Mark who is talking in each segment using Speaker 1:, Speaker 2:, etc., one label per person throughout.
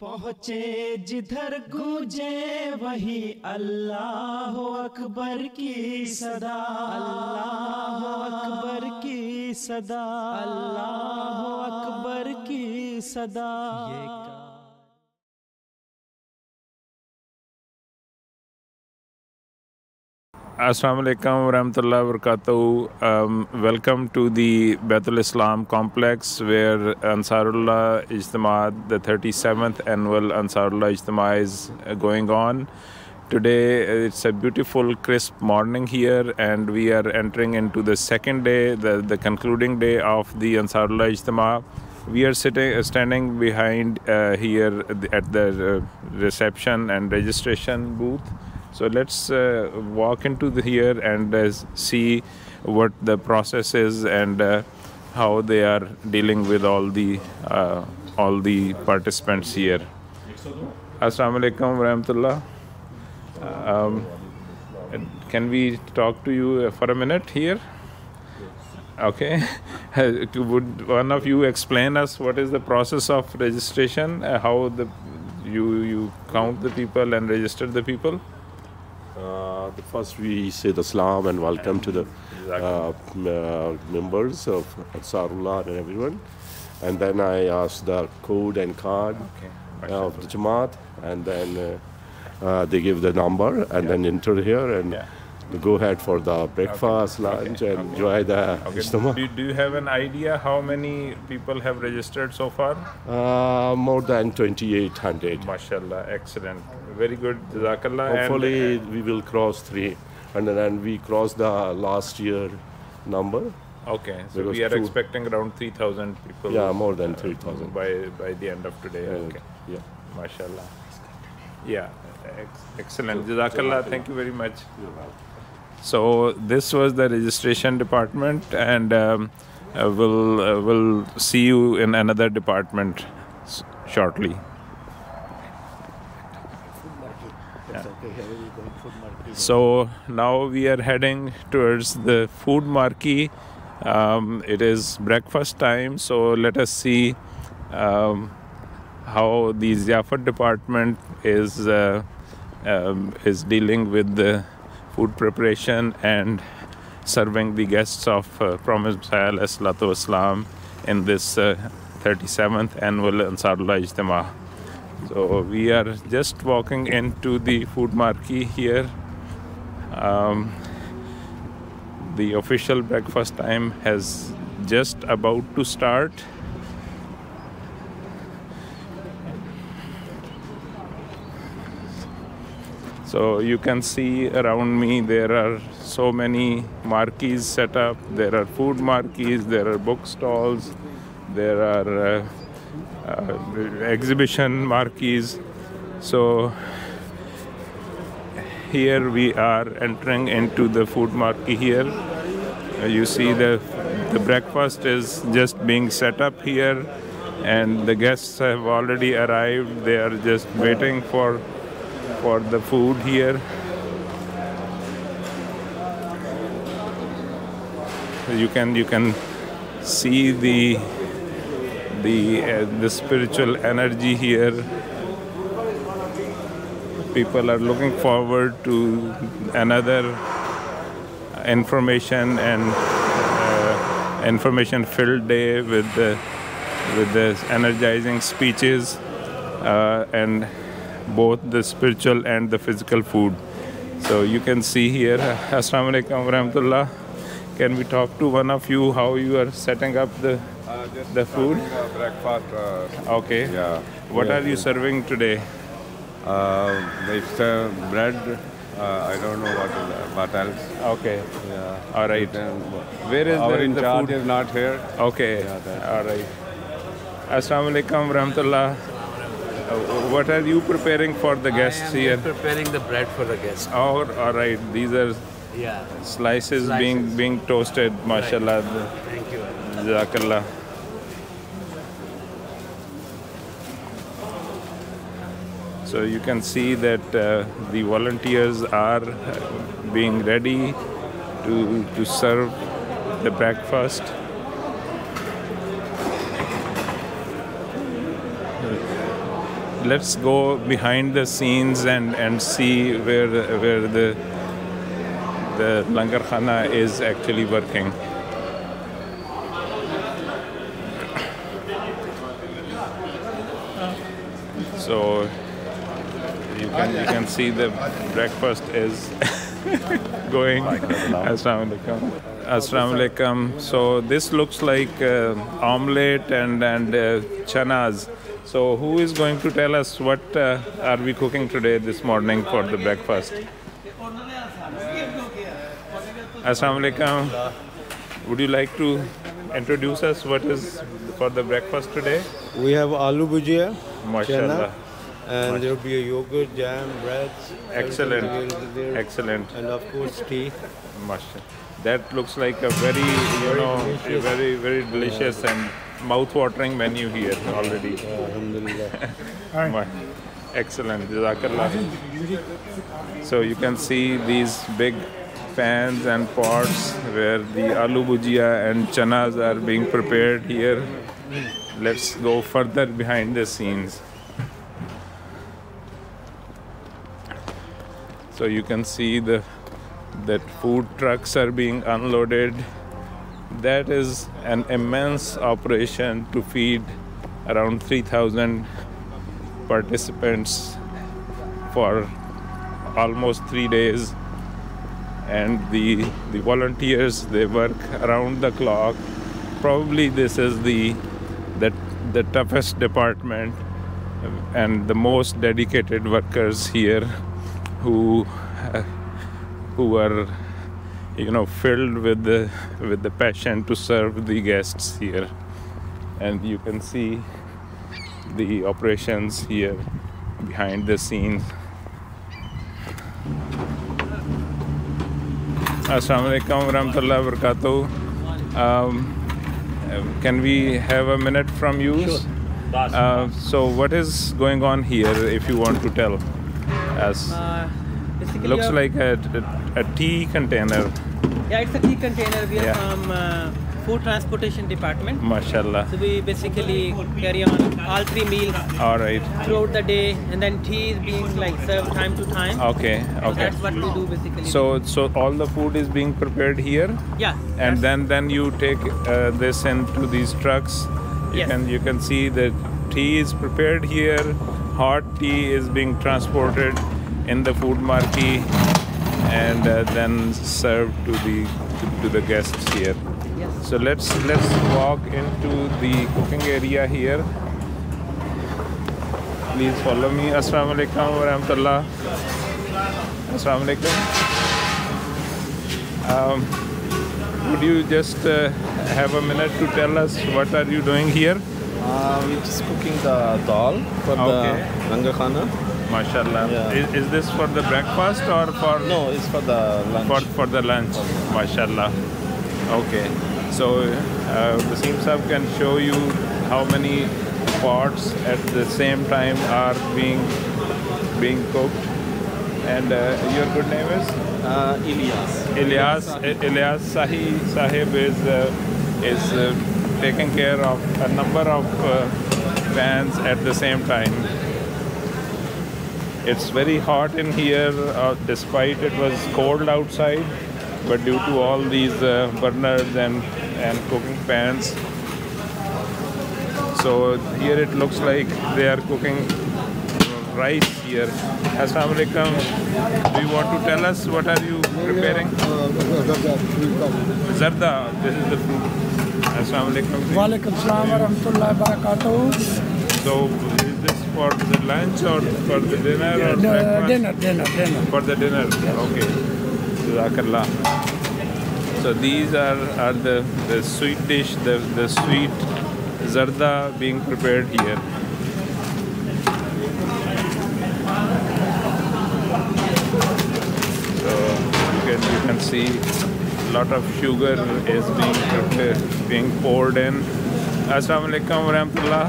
Speaker 1: पहुँचे जिधर गूंजे वही अल्लाह अकबर की सदा, अल्लाह अकबर की सदा, अल्लाह अकबर की सदा।
Speaker 2: Assalamu alaikum warahmatullahi wabarakatuh. Welcome to the Baitul Islam complex where Ansarullah Ijtema, the 37th annual Ansarullah Ijtema is going on. Today it's a beautiful crisp morning here and we are entering into the second day, the concluding day of the Ansarullah Ijtema. We are standing behind here at the reception and registration booth. So let's walk into here and see what the process is and how they are dealing with all the participants here. Assalamu alaikum warahmatullah. Can we talk to you for a minute here? Okay. Would one of you explain us what is the process of registration? How you count the people and register the people?
Speaker 3: First we say the salam and welcome to the members of Ansarullah and everyone. And then I ask the code and card of the Jamaat, and then they give the number and then enter here and go ahead for the breakfast, lunch and enjoy the Ijtema.
Speaker 2: Do you have an idea how many people have registered so far?
Speaker 3: More than 2,800.
Speaker 2: MashaAllah, excellent. Very good, Jazakallah.
Speaker 3: Hopefully we will cross 300, and then we crossed the last year number.
Speaker 2: Okay, so we are expecting around 3,000 people.
Speaker 3: Yeah, more than 3,000
Speaker 2: by the end of today. Okay.
Speaker 3: Yeah.
Speaker 2: MashaAllah. Yeah, excellent. Jazakallah, thank you very much. So this was the registration department, and we'll see you in another department shortly. So now we are heading towards the food marquee. It is breakfast time, so let us see how the Ziyafat department is dealing with the food preparation and serving the guests of Promised Messiah Salatu Wasalam in this 37th annual Ansarullah Ijtema. So we are just walking into the food marquee here. The official breakfast time has just about to start. So you can see around me there are so many marquees set up. There are food marquees, there are book stalls, there are exhibition marquees. So here we are entering into the food marquee here. You see the breakfast is just being set up here and the guests have already arrived. They are just waiting for the food here. You can see the spiritual energy here. People are looking forward to another information and information-filled day with the energizing speeches and both the spiritual and the physical food. So you can see here. Assalamu alaikum warahmatullah. Can we talk to one of you how you are setting up the food?
Speaker 4: Breakfast.
Speaker 2: Okay.
Speaker 4: Yeah.
Speaker 2: What are you serving today?
Speaker 4: It's bread. I don't know what else.
Speaker 2: Okay.
Speaker 4: Yeah.
Speaker 2: All right. Where is
Speaker 4: Our
Speaker 2: the
Speaker 4: in charge
Speaker 2: food?
Speaker 4: is not here.
Speaker 2: Okay. All right. Assalamu alaikum warahmatullah. What are you preparing for the guests here?
Speaker 5: I am preparing the bread for the guests.
Speaker 2: All right. These are slices. being toasted. Mashallah.
Speaker 5: Thank you.
Speaker 2: Jazakallah. So you can see that the volunteers are being ready to serve the breakfast. let's go behind the scenes and see where the Langar Khana is actually working. So you can see the breakfast is going. Assalamu alaikum. Assalamu alaikum. So this looks like omelette and chanas. So who is going to tell us what are we cooking today this morning for the breakfast? Assalamu alaikum. Would you like to introduce us what is for the breakfast today?
Speaker 6: We have aloo bhujia,
Speaker 2: Mashallah.
Speaker 6: and there will be a yogurt, jam, bread.
Speaker 2: Excellent.
Speaker 6: everything will be there.
Speaker 2: Excellent.
Speaker 6: And of course tea.
Speaker 2: Mashallah. That looks like a very,
Speaker 6: delicious.
Speaker 2: very delicious and mouth-watering menu here already.
Speaker 6: Alhamdulillah.
Speaker 2: Excellent. Jazakallah. So you can see these big pans and pots where the aloo bhujia and chanas are being prepared here. Let's go further behind the scenes. So you can see that food trucks are being unloaded. That is an immense operation to feed around 3,000 participants for almost 3 days. And the volunteers, they work around the clock. Probably this is the toughest department and the most dedicated workers here who are filled with the passion to serve the guests here. And you can see the operations here behind the scenes. Assalamu alaikum warahmatullahi wabarakatuh. Can we have a minute from you?
Speaker 7: Sure.
Speaker 2: So what is going on here, if you want to tell us?
Speaker 7: Basically,
Speaker 2: Looks like a tea container.
Speaker 7: yeah, it's a tea container. We are
Speaker 2: Yeah.
Speaker 7: from Food Transportation Department.
Speaker 2: Mashallah.
Speaker 7: So we basically carry on all 3 meals
Speaker 2: All right.
Speaker 7: throughout the day, and then tea is being served time to time.
Speaker 2: Okay.
Speaker 7: So
Speaker 2: Okay.
Speaker 7: that's what we do basically.
Speaker 2: So all the food is being prepared here,
Speaker 7: yeah,
Speaker 2: and
Speaker 7: that's-
Speaker 2: then you take this into these trucks.
Speaker 7: Yes.
Speaker 2: You can see that tea is prepared here. Hot tea is being transported in the food marquee and then served to the guests here.
Speaker 7: Yes.
Speaker 2: So let's walk into the cooking area here. Please follow me. Assalamu alaikum wa rahmatullah. Assalamu alaikum. Would you just have a minute to tell us what are you doing here?
Speaker 8: We're just cooking the dal for
Speaker 2: Okay.
Speaker 8: the Langar Khana.
Speaker 2: Mashallah.
Speaker 8: Yeah.
Speaker 2: Is this for the breakfast or for
Speaker 8: No, it's for the lunch.
Speaker 2: for the lunch? Mashallah. Okay. So Wasim Sahab can show you how many pots at the same time are being cooked. And your good name is?
Speaker 8: Ilyas.
Speaker 2: Ilyas Sahib is taking care of a number of pans at the same time. It's very hot in here, despite it was cold outside, but due to all these burners and cooking pans. So here it looks like they are cooking rice here. Assalamu alaikum. Do you want to tell us what are you preparing? Zarda. This is the fruit. Assalamu alaikum.
Speaker 9: Walaikum salam wa rahmatullahi wa barakatuh.
Speaker 2: So is this for the lunch or for the dinner or breakfast?
Speaker 9: Dinner.
Speaker 2: For the dinner. Okay. Jazakallah. So these are the sweet dish, the sweet zarda being prepared here. So you can see a lot of sugar is being poured in. Assalamu alaikum wa rahmatullah.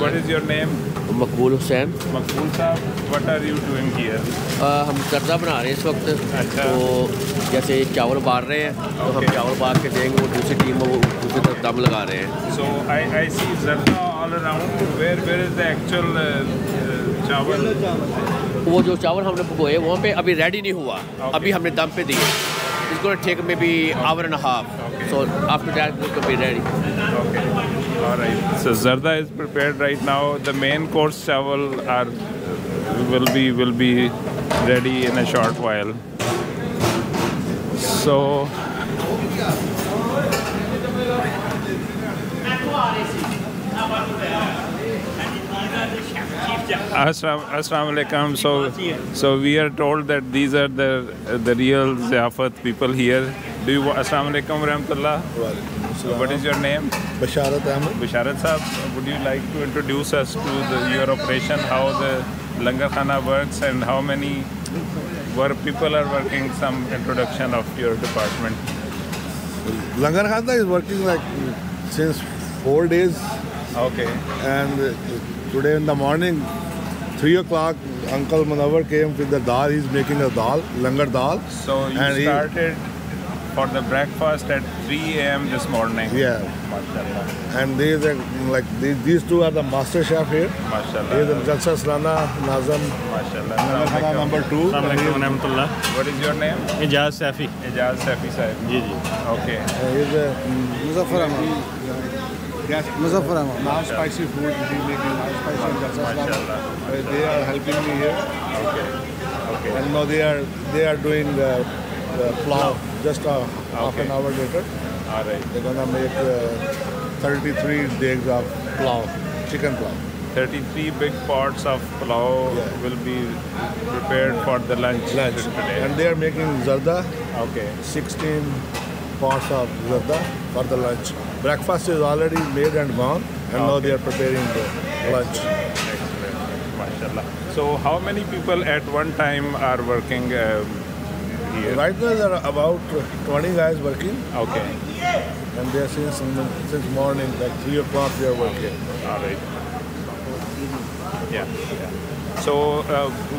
Speaker 2: What is your name?
Speaker 10: Maqbool Hussain.
Speaker 2: Maqbool Saab, what are you doing here?
Speaker 10: हम जर्दा बना रहे हैं इस वक्त।
Speaker 2: अच्छा।
Speaker 10: तो जैसे चावल बार रहे हैं तो हम
Speaker 2: Okay.
Speaker 10: चावल बार के देंगे, वो दूसरी टीम वो दूसरी तरफ दम लगा रहे हैं।
Speaker 2: So I see zarda all around. Where is the actual chawal?
Speaker 10: वो जो चावल हमने भिगोए वहाँ पे अभी रेडी नहीं हुआ, अभी हमने दम पे दिए. It's going to take maybe hour and a half. So after that it will be ready.
Speaker 2: Okay. All right. So zarda is prepared right now. The main course chawal will be ready in a short while. So Assalamu alaikum. So we are told that these are the real Ziyafat people here. Do you Assalamu alaikum wa rahmatullah. What is your name?
Speaker 11: Basharat Ahmed.
Speaker 2: Basharat Sahab, would you like to introduce us to your operation, how the Langar Khana works and how many people are working, some introduction of your department?
Speaker 11: Langar Khana is working like since 4 days.
Speaker 2: Okay.
Speaker 11: And today in the morning, 3 o'clock, Uncle Munawar came with the dal. He's making a dal, langar dal.
Speaker 2: So you started for the breakfast at 3 a.m. this morning.
Speaker 11: Yeah.
Speaker 2: MashaAllah.
Speaker 11: And these two are the master chef here.
Speaker 2: MashaAllah.
Speaker 11: He's the Jalsa Salana Nazam.
Speaker 2: MashaAllah.
Speaker 11: Langar Khana number 2.
Speaker 2: What is your name?
Speaker 1: Ijaz Safi.
Speaker 2: Ijaz Safi Sahib.
Speaker 1: Ji ji.
Speaker 2: Okay.
Speaker 11: He's Muzaffar Ahmed. Yes, Muzaffar Ahmed. Now spicy food. He's making now spicy and Jalsa Salana. They are helping me here.
Speaker 2: Okay. Okay.
Speaker 11: And now they are doing plow just half an hour later.
Speaker 2: All right.
Speaker 11: They're gonna make 33 days of plow, chicken plow.
Speaker 2: 33 big pots of pulao will be prepared for the lunch today.
Speaker 11: And they are making zarda.
Speaker 2: Okay.
Speaker 11: 16 pots of zarda for the lunch. Breakfast is already made and gone, and now they are preparing the lunch.
Speaker 2: Excellent. MashaAllah. So how many people at one time are working here?
Speaker 11: Right now there are about 20 guys working.
Speaker 2: Okay.
Speaker 11: And they are since morning, like 3 o'clock they are working.
Speaker 2: All right. Yeah. So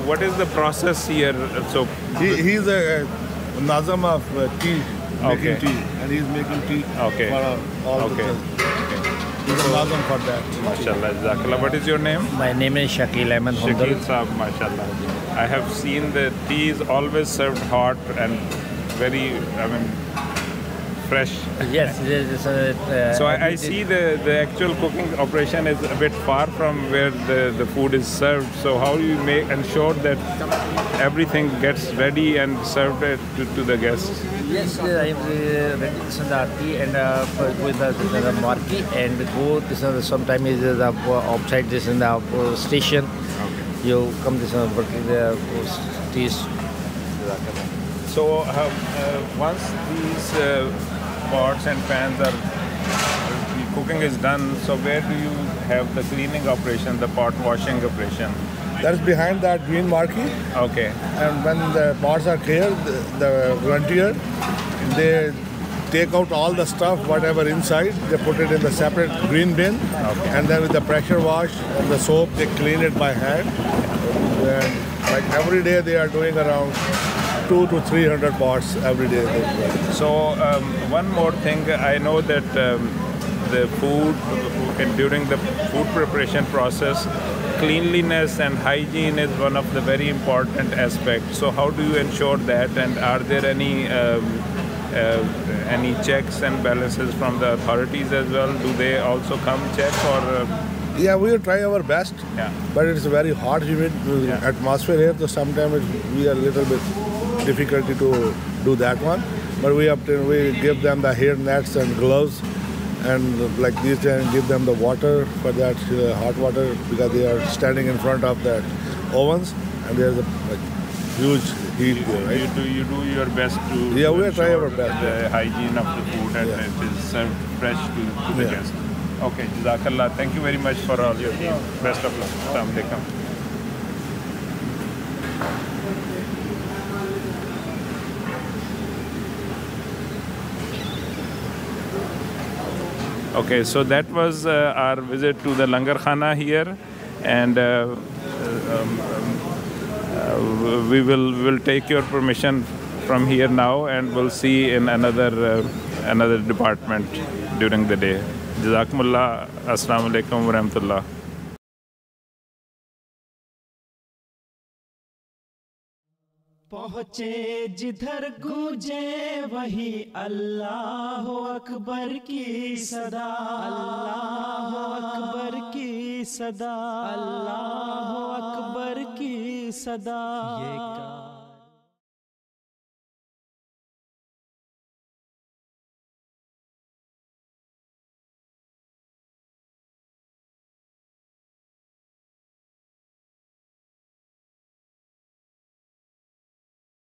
Speaker 2: what is the process here? So
Speaker 11: he's a Nazam of tea, making tea, and he's making tea for all the He's a Nazam for that.
Speaker 2: MashaAllah. Jazakallah. What is your name?
Speaker 1: My name is Shakil Ahmed Hundal.
Speaker 2: Shakil Saab, MashaAllah. I have seen the tea is always served hot and very, fresh.
Speaker 1: Yes.
Speaker 2: So I see the actual cooking operation is a bit far from where the food is served. So how do you ensure that everything gets ready and served to the guests?
Speaker 1: Yes, I am ready to the tea and with the marquee and go sometimes is the outside this in the station. Okay. You come this working the teas.
Speaker 2: So once these pots and pans are the cooking is done, so where do you have the cleaning operation, the pot washing operation?
Speaker 11: That's behind that green marquee.
Speaker 2: Okay.
Speaker 11: And when the pots are clear, the volunteer, they take out all the stuff, whatever inside, they put it in the separate green bin.
Speaker 2: Okay.
Speaker 11: And then with the pressure wash and the soap, they clean it by hand. And like every day they are doing around 200 to 300 pots every day.
Speaker 2: So one more thing, I know that the food, during the food preparation process, cleanliness and hygiene is one of the very important aspects. So how do you ensure that, and are there any checks and balances from the authorities as well? Do they also come check or?
Speaker 11: Yeah, we will try our best.
Speaker 2: Yeah.
Speaker 11: But it's a very hot, humid atmosphere here, so sometimes we are a little bit difficulty to do that one. But we give them the hair nets and gloves, and like these, and give them the water for that hot water, because they are standing in front of that ovens, and there's a huge heat there, right?
Speaker 2: You do your best to
Speaker 11: we will try our best.
Speaker 2: The hygiene of the food and it is served fresh to the guests. Okay, Jazakallah. Thank you very much for all your best of luck. Assalamu alaikum. Okay, so that was our visit to the Langar Khana here, and we will take your permission from here now, and we'll see in another department during the day. जज़ाकुमुल्लाह। अस्सलाम वालेकुम व रहमतुल्लाह।
Speaker 12: पहुँचे जिधर गूंजे वही अल्लाह अकबर की सदा, अल्लाह अकबर की सदा, अल्लाह अकबर की सदा।